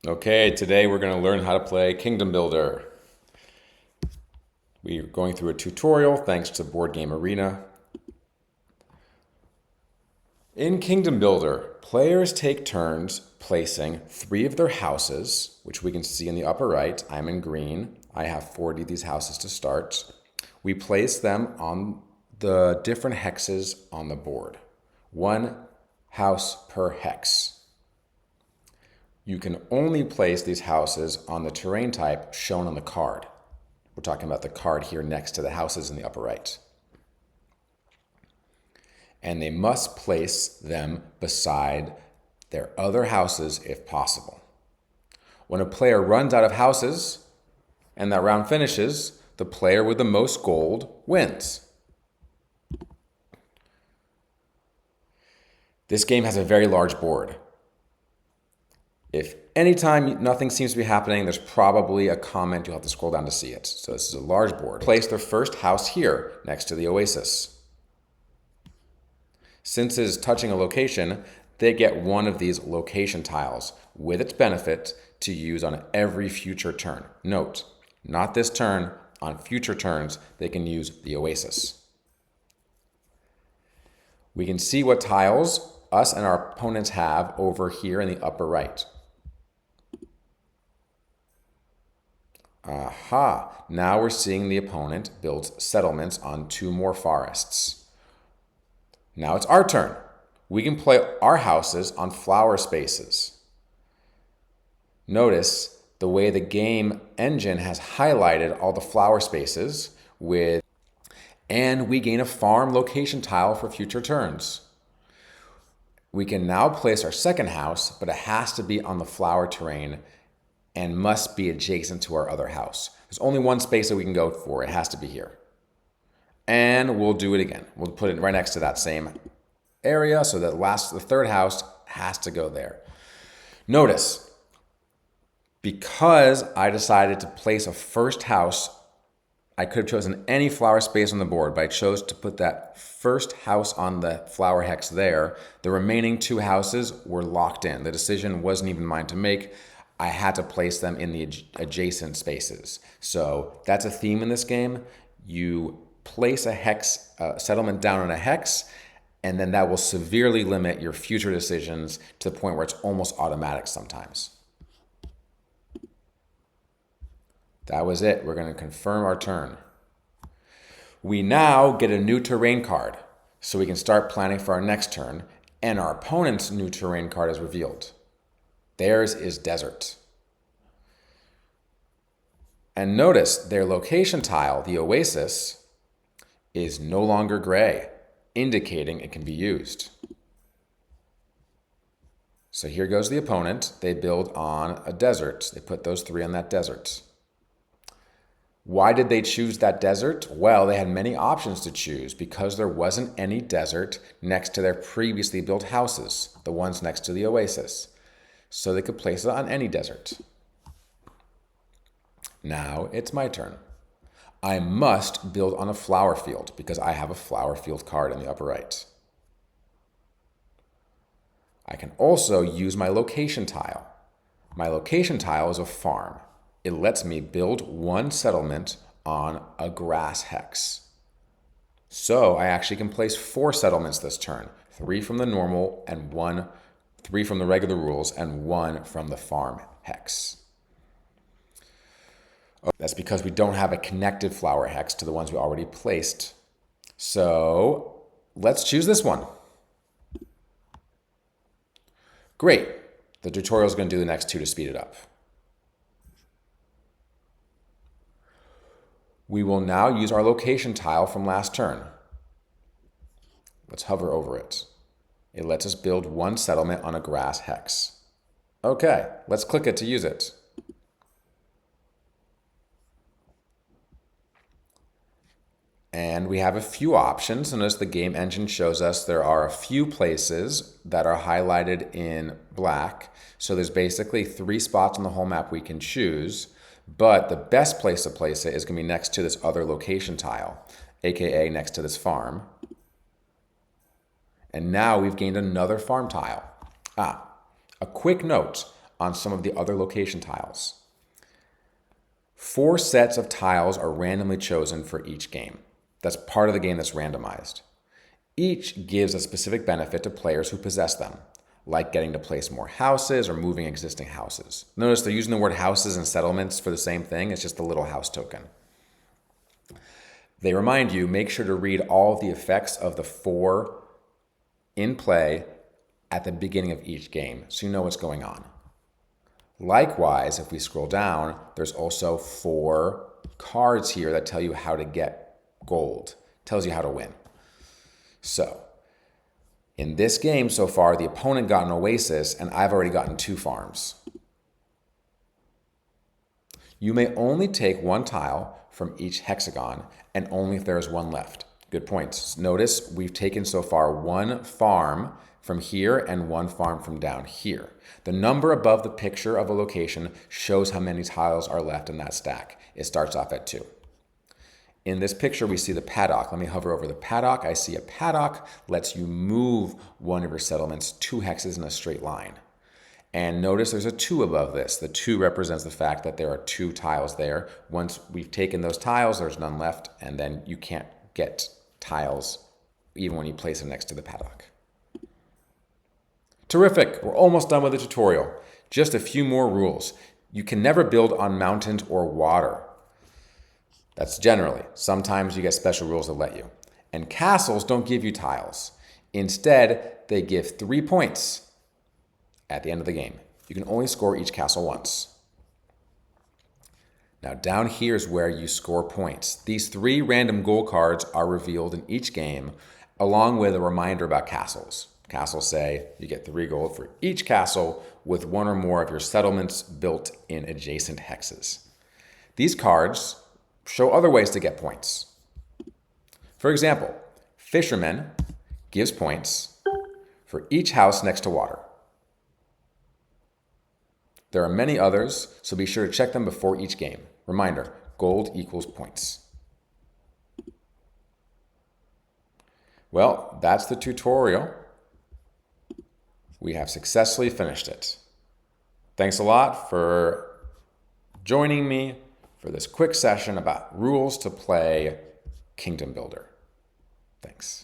Okay, today we're going to learn how to play Kingdom Builder. We're going through a tutorial thanks to Board Game Arena. In Kingdom Builder, players take turns placing 3 of their houses, which we can see in the upper right. I'm in green. I have 40 of these houses to start. We place them on the different hexes on the board. 1 house per hex. You can only place these houses on the terrain type shown on the card. We're talking about the card here next to the houses in the upper right. And they must place them beside their other houses if possible. When a player runs out of houses and that round finishes, the player with the most gold wins. This game has a very large board. If anytime nothing seems to be happening, there's probably a comment. You'll have to scroll down to see it. So this is a large board. Place their first house here next to the oasis. Since it is touching a location, they get one of these location tiles with its benefit to use on every future turn. Note, not this turn. On future turns, they can use the oasis. We can see what tiles us and our opponents have over here in the upper right. Aha, now we're seeing the opponent build settlements on 2 more forests. Now it's our turn. We can play our houses on flower spaces. Notice the way the game engine has highlighted all the flower spaces and we gain a farm location tile for future turns. We can now place our second house, but it has to be on the flower terrain and must be adjacent to our other house. There's only one space that we can go for. It has to be here. And we'll do it again. We'll put it right next to that same area, so that the third house has to go there. Notice, because I decided to place a first house, I could have chosen any flower space on the board, but I chose to put that first house on the flower hex there. The remaining 2 houses were locked in. The decision wasn't even mine to make. I had to place them in the adjacent spaces. So that's a theme in this game. You place a hex settlement down on a hex, and then that will severely limit your future decisions to the point where it's almost automatic sometimes. That was it. We're going to confirm our turn. We now get a new terrain card, so we can start planning for our next turn, and our opponent's new terrain card is revealed. Theirs is desert. And notice their location tile, the oasis, is no longer gray, indicating it can be used. So here goes the opponent. They build on a desert. They put those 3 on that desert. Why did they choose that desert? Well, they had many options to choose because there wasn't any desert next to their previously built houses, the ones next to the oasis. So they could place it on any desert. Now it's my turn. I must build on a flower field because I have a flower field card in the upper right. I can also use my location tile. My location tile is a farm. It lets me build 1 settlement on a grass hex. So I actually can place 4 settlements this turn, 3 from the normal and 3 from the regular rules and 1 from the farm hex. That's because we don't have a connected flower hex to the ones we already placed. So let's choose this one. Great. The tutorial is going to do the next 2 to speed it up. We will now use our location tile from last turn. Let's hover over it. It lets us build 1 settlement on a grass hex. Okay, let's click it to use it. And we have a few options. Notice the game engine shows us there are a few places that are highlighted in black. So there's basically 3 spots on the whole map we can choose. But the best place to place it is going to be next to this other location tile, aka next to this farm. And now we've gained another farm tile. A quick note, on some of the other location tiles. 4 sets of tiles are randomly chosen for each game. That's part of the game that's randomized. Each gives a specific benefit to players who possess them, like getting to place more houses or moving existing houses. Notice they're using the word houses and settlements for the same thing. It's just a little house token. They remind you, make sure to read all of the effects of the 4 in play at the beginning of each game so you know what's going on. Likewise, if we scroll down, there's also 4 cards here that tell you how to get gold, tells you how to win. So, in this game so far, the opponent got an oasis and I've already gotten 2 farms. You may only take 1 tile from each hexagon and only if there is 1 left. Good points. Notice we've taken so far 1 farm from here and 1 farm from down here. The number above the picture of a location shows how many tiles are left in that stack. It starts off at 2. In this picture, we see the paddock. Let me hover over the paddock. I see a paddock lets you move one of your settlements 2 hexes in a straight line. And notice there's a 2 above this. The 2 represents the fact that there are 2 tiles there. Once we've taken those tiles, there's none left, and then you can't get tiles even when you place them next to the paddock. Terrific, we're almost done with the tutorial. Just a few more rules. You can never build on mountains or water. That's generally. Sometimes you get special rules that let you. And castles don't give you tiles. Instead, they give 3 points at the end of the game. You can only score each castle once. Now down here is where you score points. These 3 random goal cards are revealed in each game, along with a reminder about castles. Castles say you get 3 gold for each castle with 1 or more of your settlements built in adjacent hexes. These cards show other ways to get points. For example, Fisherman gives points for each house next to water. There are many others, so be sure to check them before each game. Reminder, gold equals points. Well, that's the tutorial. We have successfully finished it. Thanks a lot for joining me for this quick session about rules to play Kingdom Builder. Thanks.